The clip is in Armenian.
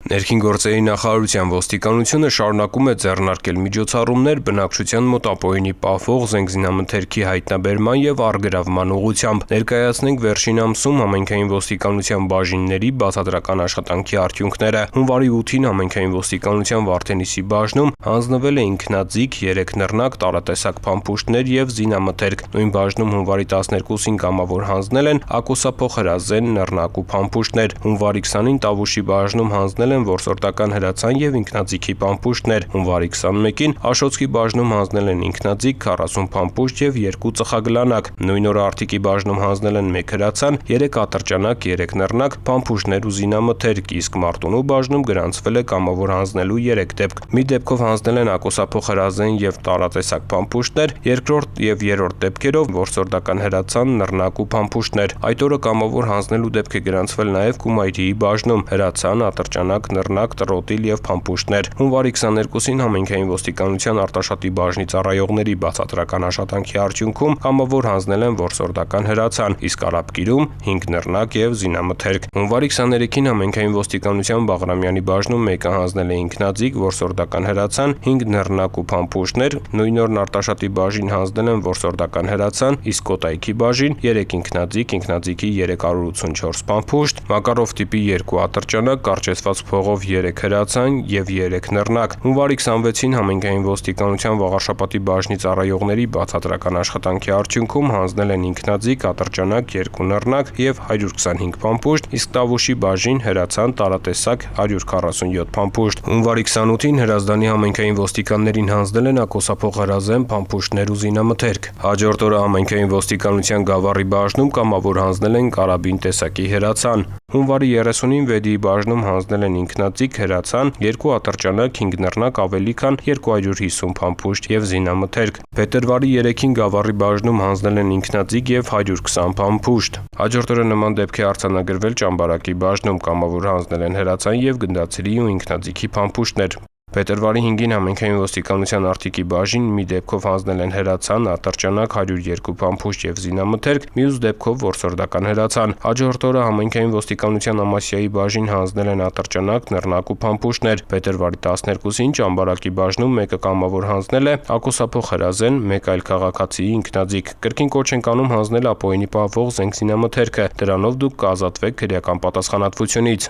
Ներքին գործերի նախարարության ոստիկանությունը շարունակում է ձեռնարկել միջոցառումներ բնակչության մոտ ապօրինի պահվող զենքզինամթերքի հայտնաբերման և առգրավման ուղղությամբ։ Ներկայացնենք վերջին ամսում համայնքային ոստիկանության բաժինների բացատրական աշխատանքի արդյունքները։ Հունվարի 8-ին համայնքային ոստիկանության Վարդենիսի բաժնում հանձնվել է ինքնաձիգ, 3 նռնակ, տարատեսակ փամփուշտներ և զինամթերք։ Նույն բաժնում հունվարի 12-ին կամավոր հանձնել են ակոսափող հրազեն, նռնակ ու փամփուշտներ։ Հունվարի 20-ին Տավուշի բաժնում հանձնել են որսորդական հրացան և ինքնաձիգի փամփուշտներ։ Հունվարի 21-ին Աշոտսկի բաժնում հանձնել են ինքնաձիգ, 40 փամփուշտ և 2 ծխագլանակ։ Նույն օրը Արտիկի բաժնում հանձնել են 1 հրացան, 3 ատրճանակ, 3 նռնակ, փամփուշտներ ու զինամթերք, իսկ Մարտունու բաժնում գրանցվել է կամավոր հանձնելու 3 դեպք։ Մի դեպքով հանձնել են ակոսափող հրազեն և տարատեսակ փամփուշտներ, երկրորդ և երրորդ դեպքերով որսորդական հրացան, նռնակ ու փամփուշտներ։ Այդ օրը կամավոր հանձնելու դեպք է գրանցվել նաև Կումայրիի բաժնում՝ հրացան, ատրճանակ, նռնակ, տրոտիլ և փամփուշտներ։ Հունվարի 22-ին համայնքային ոստիկանության Արտաշատի բաժնի ծառայողների բացատրական աշխատանքի արդյունքում կամավոր հանձնել են որսորդական հրացան, իսկ Արաբկիրում 5 նռնակ և զինամթերք։ Հունվարի 23-ին համայնքային ոստիկանության Բաղրամյանի բաժնում մեկը հանձնել է ինքնաձիգ, որսորդական հրացան, 5 նռնակ ու փամփուշտներ։ Նույն օրն Արտաշատի բաժին հանձնել են որսորդական հրացան, իսկ Կոտայքի բաժին 3 ինքնաձիգ, ինքնաձիգի 384 փամփուշտ, Մակարով տիպի 2 ատրճանակ, կարճեցված փողով 3 հրացան և 3 նռնակ։ Հունվարի 26-ին համայնքային ոստիկանության Վաղարշապատի բաժնի ծառայողների բացատրական աշխատանքի արդյունքում հանձնել են ինքնաձիգ, ատրճանակ, 2 նռնակ և 125 փամփուշտ, իսկ Տավուշի բաժին հրացան, տարատեսակ 147 փամփուշտ։ Հունվարի 28-ին Հրազդանի համայնքային ոստիկաններին հանձնել են ակոսափող հրազեն, փամփուշտներ ու զինամթերք։ Հաջորդ օրը համայնքային ոստիկանության Գավառի բաժնում կամավոր հանձնել են կարաբին տեսակի հրացան։ Հունվարի 30-ին Վեդիի բաժնում հանձնել են ինքնաձիգ, հրացան, 2 ատրճանակ, 5 նռնակ, ավելի քան 250 փամփուշտ և զինամթերք։ Փետրվարի 3-ին Գավառի բաժնում հանձնել են ինքնաձիգ և 120 փամփուշտ։ Հաջորդ օրը նման դեպք է արձանագրվել Ճամբարակի բաժնում, կամավոր հանձնել են հրացան և գնդացիրի ու ինքնաձիգի փամփուշտներ։ Փետրվարի 5-ին համայնքային ոստիկանության Արտիկի բաժին մի դեպքով հանձնել են հրացան, ատրճանակ, 102 փամփուշտ և զինամթերք, մյուս դեպքով որսորդական հրացան։ Հաջորդ օրը համայնքային ոստիկանության Ամասիայի բաժին հանձնել են ատրճանակ, նռնակ ու փամփուշտներ։ Փետրվարի 12-ին Ճամբարակի բաժնում մեկը կամավոր հանձնել է ակոսափող հրազեն, 1 այլ քաղաքացիի ինքնաձիգ։ Կրկին կոչ ենք անում հանձնել ապօրինի պահվող զենքզինամթերքը։ Դրանով դուք կազատվեք քրեական պատասխանատվությունից։